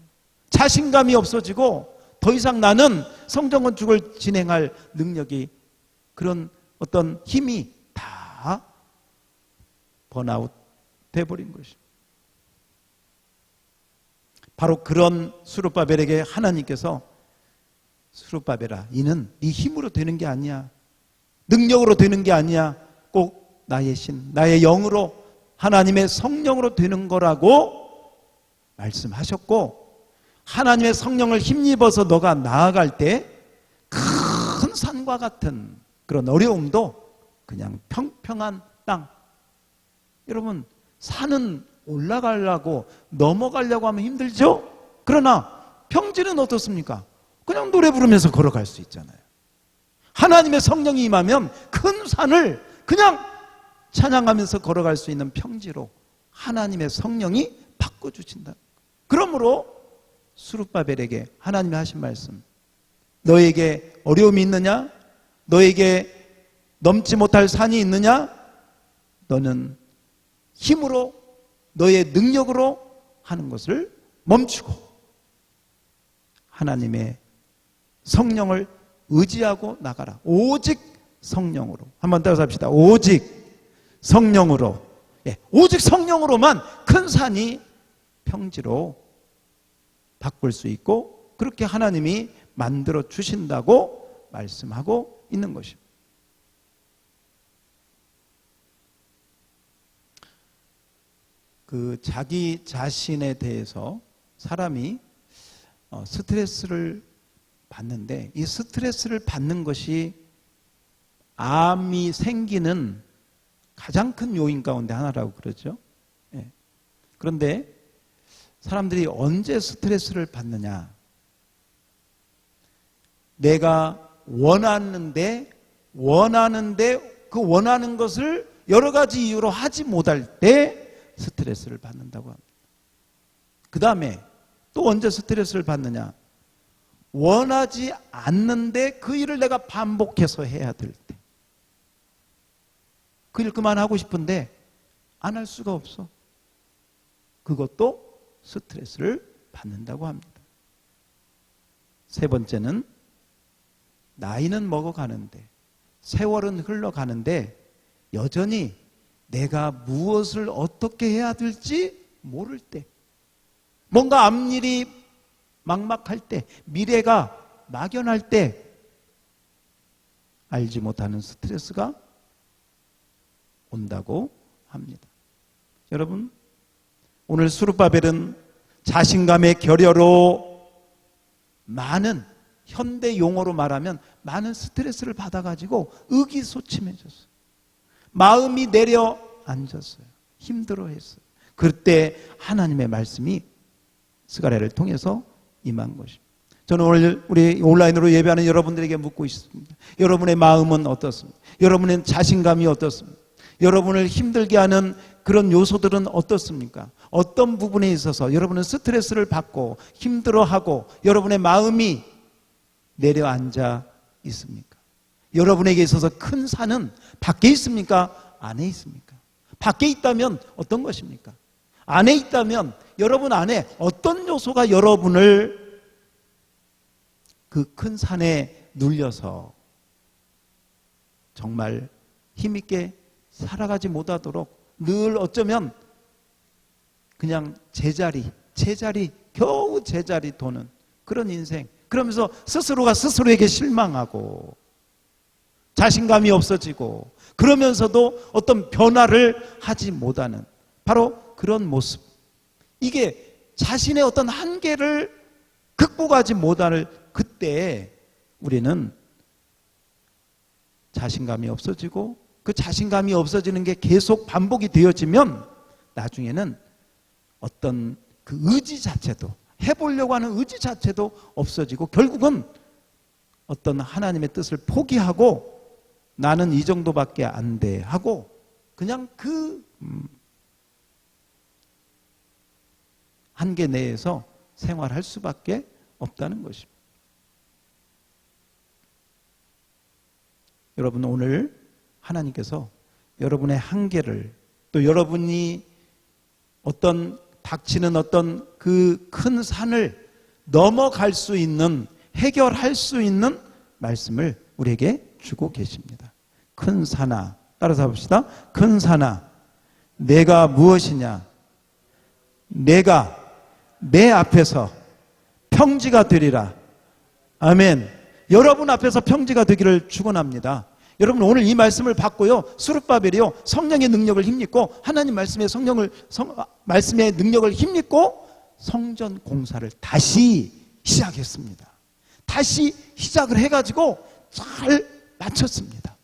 자신감이 없어지고 더 이상 나는 성전 건축을 진행할 능력이, 그런 어떤 힘이 다 번아웃 돼버린 것입니다. 바로 그런 스룹바벨에게 하나님께서 스룹바벨아, 이는 네 힘으로 되는 게 아니야, 능력으로 되는 게 아니야, 꼭 나의 신, 나의 영으로, 하나님의 성령으로 되는 거라고 말씀하셨고, 하나님의 성령을 힘입어서 너가 나아갈 때 큰 산과 같은 그런 어려움도 그냥 평평한 땅. 여러분, 산은 올라가려고 넘어가려고 하면 힘들죠? 그러나 평지는 어떻습니까? 그냥 노래 부르면서 걸어갈 수 있잖아요. 하나님의 성령이 임하면 큰 산을 그냥 찬양하면서 걸어갈 수 있는 평지로 하나님의 성령이 바꿔주신다. 그러므로 스룹바벨에게 하나님이 하신 말씀, 너에게 어려움이 있느냐? 너에게 넘지 못할 산이 있느냐? 너는 힘으로, 너의 능력으로 하는 것을 멈추고 하나님의 성령을 의지하고 나가라. 오직 성령으로. 한번 따라서 합시다. 오직 성령으로. 예, 오직 성령으로만 큰 산이 평지로 바꿀 수 있고, 그렇게 하나님이 만들어 주신다고 말씀하고 있는 것입니다. 그 자기 자신에 대해서 사람이 스트레스를 받는데, 이 스트레스를 받는 것이 암이 생기는 가장 큰 요인 가운데 하나라고 그러죠. 예. 그런데 사람들이 언제 스트레스를 받느냐? 내가 원하는데 그 원하는 것을 여러 가지 이유로 하지 못할 때 스트레스를 받는다고 합니다. 그 다음에 또 언제 스트레스를 받느냐? 원하지 않는데 그 일을 내가 반복해서 해야 될 때. 그 일 그만하고 싶은데 안 할 수가 없어. 그것도 스트레스를 받는다고 합니다. 세 번째는 나이는 먹어가는데, 세월은 흘러가는데 여전히 내가 무엇을 어떻게 해야 될지 모를 때, 뭔가 앞일이 막막할 때, 미래가 막연할 때 알지 못하는 스트레스가 온다고 합니다. 여러분, 오늘 스룹바벨은 자신감의 결여로 많은, 현대 용어로 말하면 많은 스트레스를 받아가지고 의기소침해졌어요. 마음이 내려앉았어요. 힘들어했어요. 그때 하나님의 말씀이 스가랴를 통해서 임한 것입니다. 저는 오늘 우리 온라인으로 예배하는 여러분들에게 묻고 있습니다. 여러분의 마음은 어떻습니까? 여러분의 자신감이 어떻습니까? 여러분을 힘들게 하는 그런 요소들은 어떻습니까? 어떤 부분에 있어서 여러분은 스트레스를 받고 힘들어하고 여러분의 마음이 내려앉아 있습니까? 여러분에게 있어서 큰 산은 밖에 있습니까? 안에 있습니까? 밖에 있다면 어떤 것입니까? 안에 있다면 여러분 안에 어떤 요소가 여러분을 그 큰 산에 눌려서 정말 힘있게 살아가지 못하도록 늘 어쩌면 그냥 제자리 겨우 제자리 도는 그런 인생, 그러면서 스스로가 스스로에게 실망하고 자신감이 없어지고 그러면서도 어떤 변화를 하지 못하는 바로 그런 모습, 이게 자신의 어떤 한계를 극복하지 못할 그때에 우리는 자신감이 없어지고 그 자신감이 없어지는 게 계속 반복이 되어지면 나중에는 어떤 그 의지 자체도, 해보려고 하는 의지 자체도 없어지고 결국은 어떤 하나님의 뜻을 포기하고 나는 이 정도밖에 안 돼 하고 그냥 그 한계 내에서 생활할 수밖에 없다는 것입니다. 여러분, 오늘 하나님께서 여러분의 한계를, 또 여러분이 어떤 닥치는 어떤 그 큰 산을 넘어갈 수 있는, 해결할 수 있는 말씀을 우리에게 주고 계십니다. 큰 산아, 따라서 봅시다. 큰 산아, 내가 무엇이냐? 내가 내 앞에서 평지가 되리라. 아멘. 여러분 앞에서 평지가 되기를 축원합니다. 여러분, 오늘 이 말씀을 받고요, 스룹바벨이요 성령의 능력을 힘입고 하나님 말씀의 말씀의 능력을 힘입고 성전 공사를 다시 시작했습니다. 다시 시작을 해가지고 잘 마쳤습니다.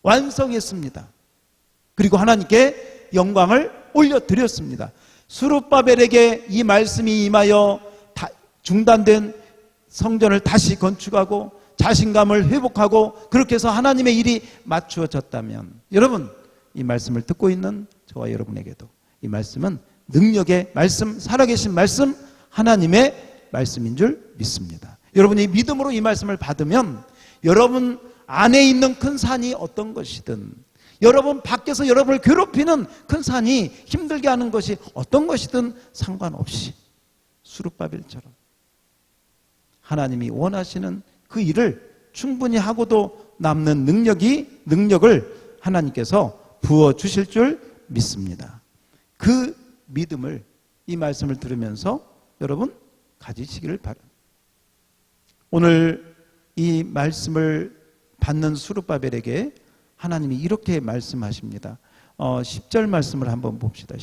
완성했습니다. 그리고 하나님께 영광을 올려드렸습니다. 스룹바벨에게 이 말씀이 임하여 중단된 성전을 다시 건축하고 자신감을 회복하고 그렇게 해서 하나님의 일이 맞추어졌다면, 여러분, 이 말씀을 듣고 있는 저와 여러분에게도 이 말씀은 능력의 말씀, 살아계신 말씀, 하나님의 말씀인 줄 믿습니다. 여러분이 믿음으로 이 말씀을 받으면 여러분 안에 있는 큰 산이 어떤 것이든, 여러분 밖에서 여러분을 괴롭히는 큰 산이, 힘들게 하는 것이 어떤 것이든 상관없이 스룹바벨처럼 하나님이 원하시는 그 일을 충분히 하고도 남는 능력을 하나님께서 부어주실 줄 믿습니다. 그 믿음을 이 말씀을 들으면서 여러분 가지시기를 바랍니다. 오늘 이 말씀을 받는 스룹바벨에게 하나님이 이렇게 말씀하십니다. 10절 말씀을 한번 봅시다.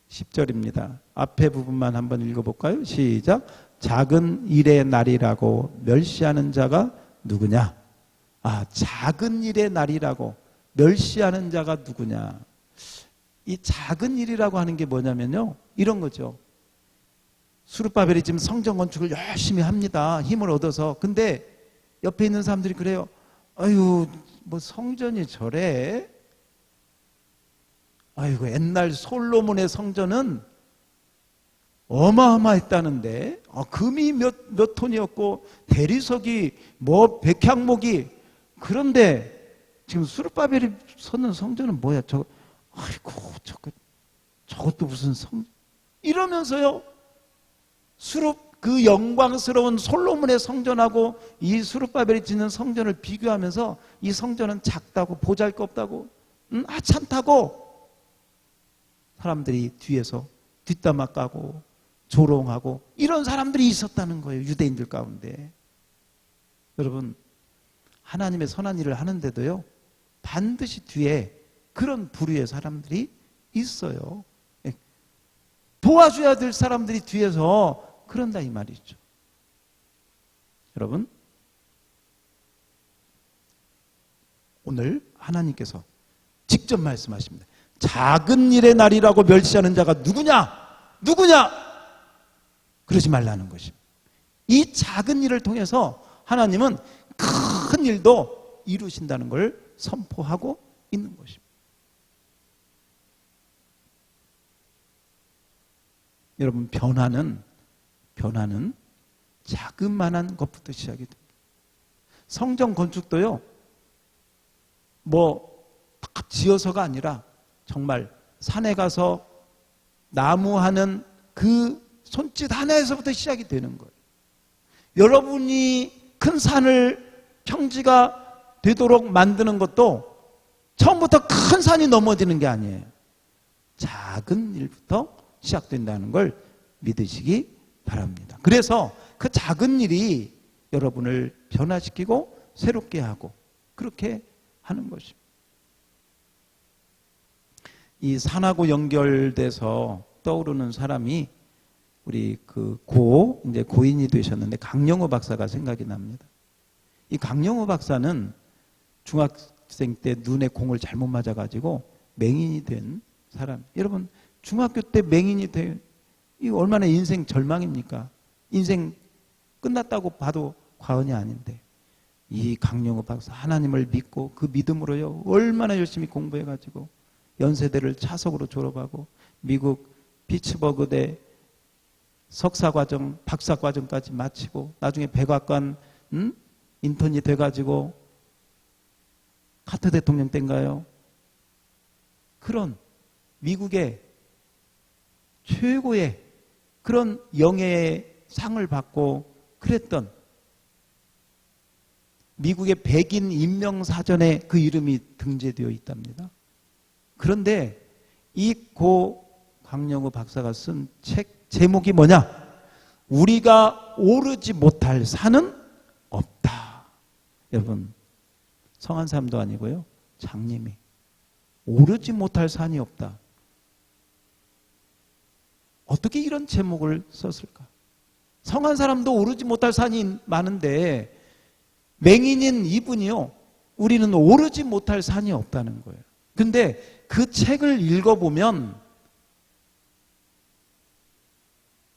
10절입니다. 앞에 부분만 한번 읽어볼까요? 시작. 작은 일의 날이라고 멸시하는 자가 누구냐? 작은 일의 날이라고 멸시하는 자가 누구냐? 이 작은 일이라고 하는 게 뭐냐면요, 이런 거죠. 스룹바벨이 지금 성전 건축을 열심히 합니다. 힘을 얻어서. 근데 옆에 있는 사람들이 그래요. 아유, 뭐 성전이 저래? 아이고, 옛날 솔로몬의 성전은 어마어마했다는데, 금이 몇 톤이었고 대리석이 뭐 백향목이, 그런데 지금 스룹바벨이 서는 성전은 뭐야? 아이고, 저것도 무슨 이러면서요, 그 영광스러운 솔로몬의 성전하고 이 스룹바벨이 짓는 성전을 비교하면서 이 성전은 작다고, 보잘것없다고, 하찮다고 사람들이 뒤에서 뒷담화 까고 조롱하고 이런 사람들이 있었다는 거예요, 유대인들 가운데. 여러분, 하나님의 선한 일을 하는데도요, 반드시 뒤에 그런 부류의 사람들이 있어요. 도와줘야 될 사람들이 뒤에서 그런다 이 말이죠. 여러분, 오늘 하나님께서 직접 말씀하십니다. 작은 일의 날이라고 멸시하는 자가 누구냐? 그러지 말라는 것입니다. 이 작은 일을 통해서 하나님은 큰 일도 이루신다는 걸 선포하고 있는 것입니다. 여러분, 변화는 자그마한 것부터 시작이 됩니다. 성전 건축도요, 다 지어서가 아니라 정말 산에 가서 나무 하는 그 손짓 하나에서부터 시작이 되는 거예요. 여러분이 큰 산을 평지가 되도록 만드는 것도 처음부터 큰 산이 넘어지는 게 아니에요. 작은 일부터 시작된다는 걸 믿으시기 바랍니다. 그래서 그 작은 일이 여러분을 변화시키고 새롭게 하고 그렇게 하는 것입니다. 이 산하고 연결돼서 떠오르는 사람이 우리 이제 고인이 되셨는데 강영호 박사가 생각이 납니다. 이 강영호 박사는 중학생 때 눈에 공을 잘못 맞아가지고 맹인이 된 사람. 여러분, 중학교 때 맹인이 이거 얼마나 인생 절망입니까? 인생 끝났다고 봐도 과언이 아닌데, 이 강영호 박사 하나님을 믿고 그 믿음으로요 얼마나 열심히 공부해가지고 연세대를 차석으로 졸업하고 미국 피츠버그대 석사과정, 박사과정까지 마치고 나중에 백악관 인턴이 돼가지고 카터 대통령 때인가요? 그런 미국의 최고의 그런 영예의 상을 받고 그랬던 미국의 백인 임명사전에 그 이름이 등재되어 있답니다. 그런데 이 고 강영호 박사가 쓴 책 제목이 뭐냐? 우리가 오르지 못할 산은 없다. 여러분, 성한 사람도 아니고요, 장님이 오르지 못할 산이 없다. 어떻게 이런 제목을 썼을까? 성한 사람도 오르지 못할 산이 많은데 맹인인 이분이요, 우리는 오르지 못할 산이 없다는 거예요. 근데 그 책을 읽어보면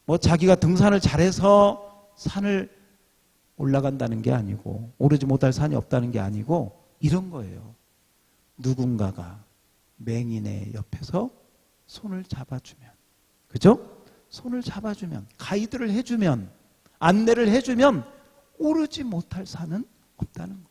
뭐 자기가 등산을 잘해서 산을 올라간다는 게 아니고 오르지 못할 산이 없다는 게 아니고 이런 거예요. 누군가가 맹인의 옆에서 손을 잡아주면, 그죠? 손을 잡아주면, 가이드를 해주면, 안내를 해주면 오르지 못할 산은 없다는 거예요.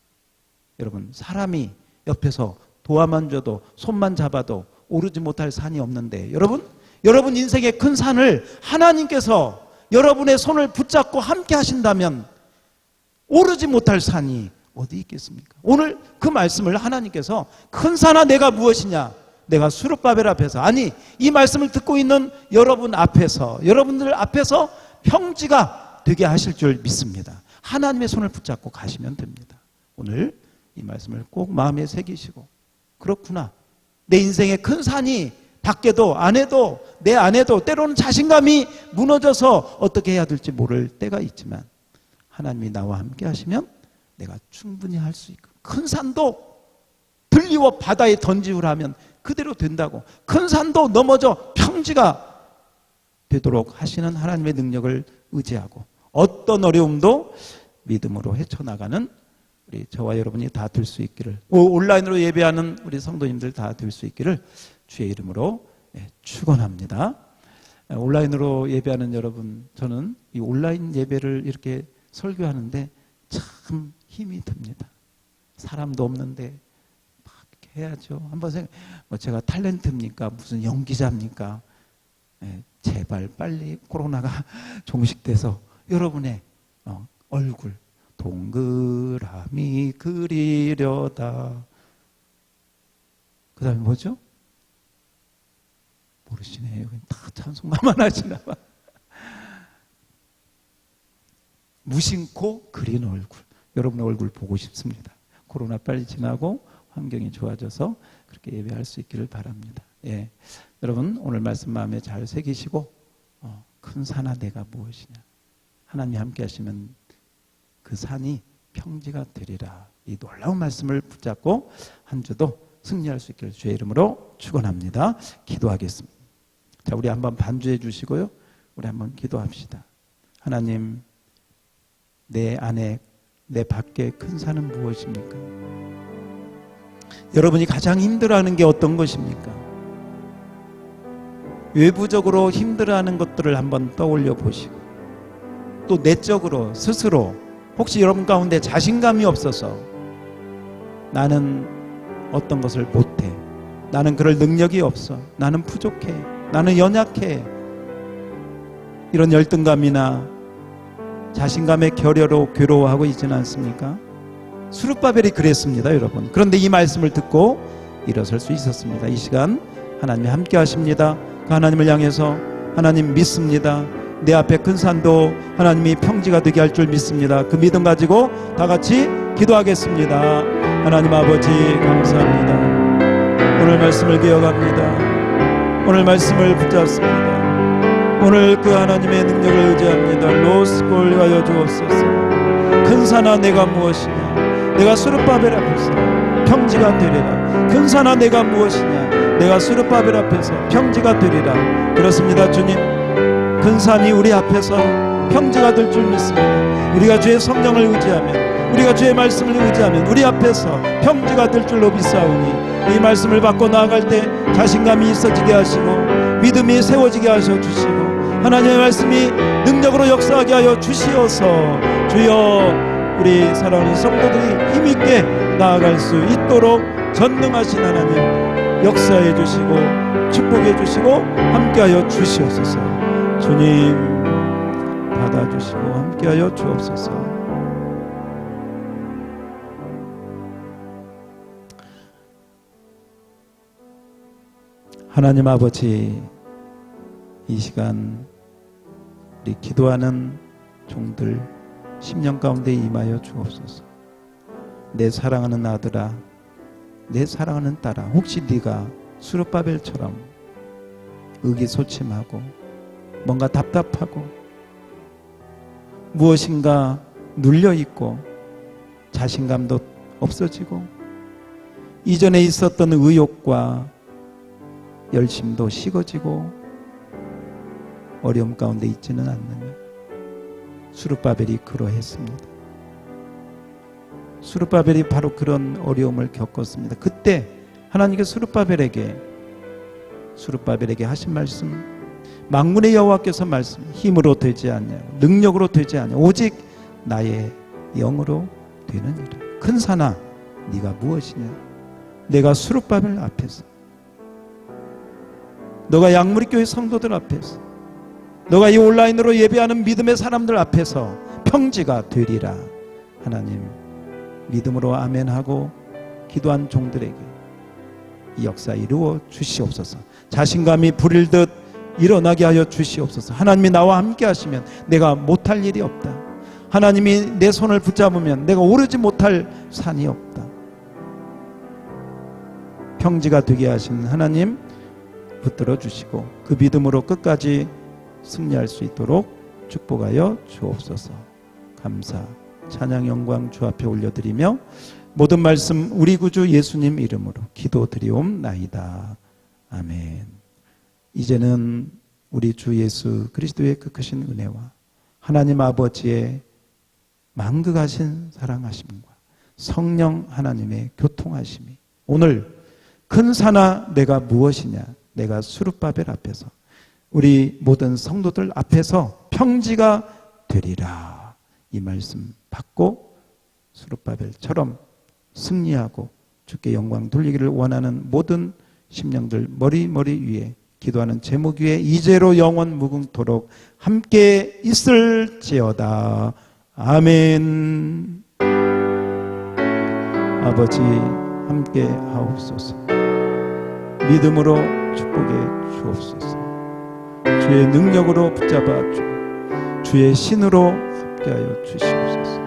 여러분, 사람이 옆에서 도와만 줘도 손만 잡아도 오르지 못할 산이 없는데 여러분 인생의 큰 산을 하나님께서 여러분의 손을 붙잡고 함께 하신다면 오르지 못할 산이 어디 있겠습니까? 오늘 그 말씀을 하나님께서 큰 산아 내가 무엇이냐? 내가 수르바벨 앞에서, 아니 이 말씀을 듣고 있는 여러분 앞에서, 여러분들 앞에서 평지가 되게 하실 줄 믿습니다. 하나님의 손을 붙잡고 가시면 됩니다. 오늘 이 말씀을 꼭 마음에 새기시고, 그렇구나, 내 인생의 큰 산이 밖에도 안에도 내 안에도 때로는 자신감이 무너져서 어떻게 해야 될지 모를 때가 있지만 하나님이 나와 함께 하시면 내가 충분히 할 수 있고, 큰 산도 들리워 바다에 던지우라 하면 그대로 된다고, 큰 산도 넘어져 평지가 되도록 하시는 하나님의 능력을 의지하고 어떤 어려움도 믿음으로 헤쳐나가는 우리 저와 여러분이 다 될 수 있기를, 온라인으로 예배하는 우리 성도님들 다 될 수 있기를 주의 이름으로 축원합니다. 온라인으로 예배하는 여러분, 저는 이 온라인 예배를 이렇게 설교하는데 참 힘이 듭니다. 사람도 없는데 막 이렇게 해야죠. 한번 뭐 제가 탤런트입니까? 무슨 연기자입니까? 제발 빨리 코로나가 종식돼서 여러분의 얼굴 동그라미 그리려다. 그 다음에 뭐죠? 모르시네요. 다 찬송가만 하시나 봐. 무심코 그린 얼굴. 여러분의 얼굴 보고 싶습니다. 코로나 빨리 지나고 환경이 좋아져서 그렇게 예배할 수 있기를 바랍니다. 예, 여러분 오늘 말씀 마음에 잘 새기시고 큰 산아 내가 무엇이냐. 하나님이 함께 하시면 그 산이 평지가 되리라. 이 놀라운 말씀을 붙잡고 한 주도 승리할 수 있기를 주의 이름으로 축원합니다. 기도하겠습니다. 자, 우리 한번 반주해 주시고요. 우리 한번 기도합시다. 하나님, 내 안에 내 밖에 큰 산은 무엇입니까? 여러분이 가장 힘들어하는 게 어떤 것입니까? 외부적으로 힘들어하는 것들을 한번 떠올려 보시고, 또 내적으로 스스로 혹시 여러분 가운데 자신감이 없어서 나는 어떤 것을 못해, 나는 그럴 능력이 없어, 나는 부족해, 나는 연약해, 이런 열등감이나 자신감의 결여로 괴로워하고 있지는 않습니까? 수룹바벨이 그랬습니다, 여러분. 그런데 이 말씀을 듣고 일어설 수 있었습니다. 이 시간 하나님이 함께 하십니다. 그 하나님을 향해서 하나님 믿습니다. 내 앞에 큰 산도 하나님이 평지가 되게 할 줄 믿습니다. 그 믿음 가지고 다 같이 기도하겠습니다. 하나님 아버지 감사합니다. 오늘 말씀을 기억합니다. 오늘 말씀을 붙잡습니다. 오늘 그 하나님의 능력을 의지합니다. 로스골 하여 주옵소서. 큰 산아 내가 무엇이냐, 내가 수룹바벨 앞에서 평지가 되리라. 큰 산아 내가 무엇이냐, 내가 수룹바벨 앞에서 평지가 되리라. 그렇습니다, 주님. 큰 산이 우리 앞에서 평지가 될 줄 믿습니다. 우리가 주의 성령을 의지하면, 우리가 주의 말씀을 의지하면 우리 앞에서 평지가 될 줄로 믿사오니 이 말씀을 받고 나아갈 때 자신감이 있어지게 하시고 믿음이 세워지게 하셔 주시고 하나님의 말씀이 능력으로 역사하게 하여 주시어서 주여 우리 사랑하는 성도들이 힘있게 나아갈 수 있도록 전능하신 하나님 역사해 주시고 축복해 주시고 함께하여 주시옵소서. 주님 받아주시고 함께하여 주옵소서. 하나님 아버지, 이 시간 우리 기도하는 종들 심령 가운데 임하여 주옵소서. 내 사랑하는 아들아, 내 사랑하는 딸아, 혹시 네가 수룹바벨처럼 의기소침하고 뭔가 답답하고 무엇인가 눌려있고 자신감도 없어지고 이전에 있었던 의욕과 열심도 식어지고 어려움 가운데 있지는 않느냐. 수룹바벨이 그러했습니다. 수룹바벨이 바로 그런 어려움을 겪었습니다. 그때 하나님께서 수룹바벨에게 하신 말씀, 만군의 여호와께서 말씀, 힘으로 되지 않냐, 능력으로 되지 않냐, 오직 나의 영으로 되느니라. 큰 산아 네가 무엇이냐, 내가 수룹바벨 앞에서, 너가 양무리교회 성도들 앞에서, 너가 이 온라인으로 예배하는 믿음의 사람들 앞에서 평지가 되리라. 하나님 믿음으로 아멘하고 기도한 종들에게 이 역사 이루어 주시옵소서. 자신감이 부릴듯 일어나게 하여 주시옵소서. 하나님이 나와 함께 하시면 내가 못할 일이 없다. 하나님이 내 손을 붙잡으면 내가 오르지 못할 산이 없다. 평지가 되게 하신 하나님 붙들어 주시고 그 믿음으로 끝까지 승리할 수 있도록 축복하여 주옵소서. 감사, 찬양, 영광 주 앞에 올려드리며 모든 말씀 우리 구주 예수님 이름으로 기도드리옵나이다. 아멘. 이제는 우리 주 예수 그리스도의 그 크신 은혜와 하나님 아버지의 만극하신 사랑하심과 성령 하나님의 교통하심이 오늘 큰 산아 내가 무엇이냐, 내가 수룹바벨 앞에서 우리 모든 성도들 앞에서 평지가 되리라. 이 말씀 받고 수룹바벨처럼 승리하고 주께 영광 돌리기를 원하는 모든 심령들 머리 위에 기도하는 제목 위에 이제로 영원 무궁토록 함께 있을지어다. 아멘. 아버지 함께 하옵소서. 믿음으로 축복해 주옵소서. 주의 능력으로 붙잡아 주고 주의 신으로 함께하여 주시옵소서.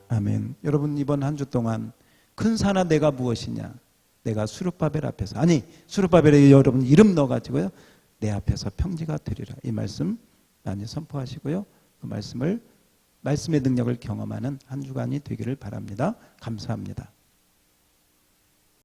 아멘. 여러분 이번 한 주 동안 큰 산아 내가 무엇이냐, 내가 수룹바벨 앞에서, 아니 수룹바벨에 여러분 이름 넣어가지고요 내 앞에서 평지가 되리라. 이 말씀 많이 선포하시고요 그 말씀의 능력을 경험하는 한 주간이 되기를 바랍니다. 감사합니다.